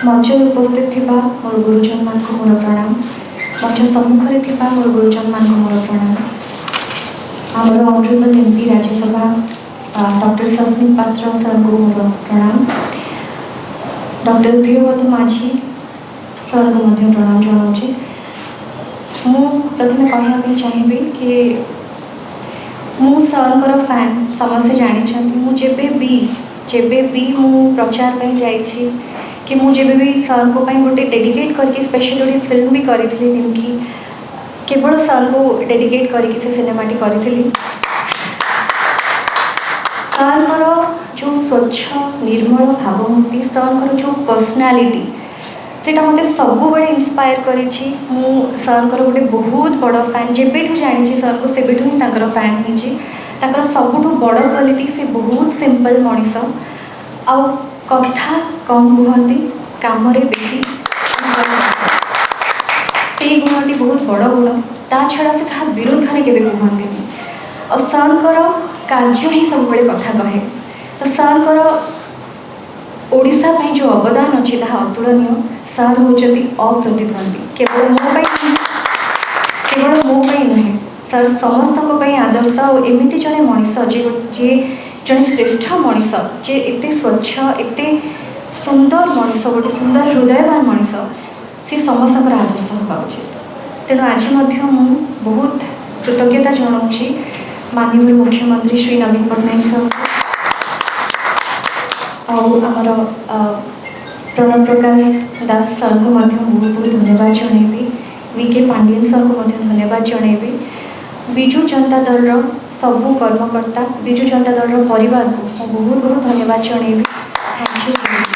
मंच उपस्थित थिबा मोर गुरुजन मान को मोर प्रणाम। मंच सम्मुख रे थिबा मोर गुरुजन मान को मोर प्रणाम। आमर honourable MP Rajya Sabha doctor Sasmit पात्र सर को मोर प्रणाम। डॉक्टर प्रियव्रत माझी सर को मध्य प्रणाम जनाऊँ। मु प्रथम कहवाई चाहिए कि मु सर फैन समस्ते जानी जेबे भी मु प्रचार पे जाइछि कि मु जेबे भी सर को गोटे डेडिकेट करके स्पेशल गोटे फिल्म भी करी निमकी केवल सर को डेडिकेट करके से सिनेमाटी करी। सर जो स्वच्छ निर्मल भावमूर्ति सर जो पर्सनालिटी सेटा मते सब बड़े इंस्पायर करिछि। मु सर गोटे बहुत बड़ फैन जेबेठू जानी सर को सेबेठू ही तांकर फैन होइछि। तांकर सबुठू बड़ क्वालिटी से बहुत सिंपल मनीष आउ कथा कम कहती काम बेसी से गुणटी बहुत बड़ गुण ता छड़ा से क्या विरोध में केवे कहती और सर कार्य ही सब कथा कहे। तो सर ओडिशा में जो अवदान अच्छी ता अतुलनीय। सर होती अप्रतिद्वंदी केवल मो नुहे सर समस्त आदर्श और एमती जड़े मनीष जे जड़े श्रेष्ठ मनीष जे एते स्वच्छ एते सुंदर मनीष गोटे सुंदर हृदयवान मनीष सी समस्त आदर्श होगा उचित। तेणु आज बहुत कृतज्ञता जनाऊँ माननीय मुख्यमंत्री श्री नवीन पट्टनायक सर आमर प्रणव प्रकाश दास सर को बहुत बहुत धन्यवाद जनइबी। वीके पांडियन सर को धन्यवाद जनइबी। विजु जनता दल सबू कर्मकर्ता विजु जनता दल परिवार को बहुत बहुत धन्यवाद जनइबी। Thank you.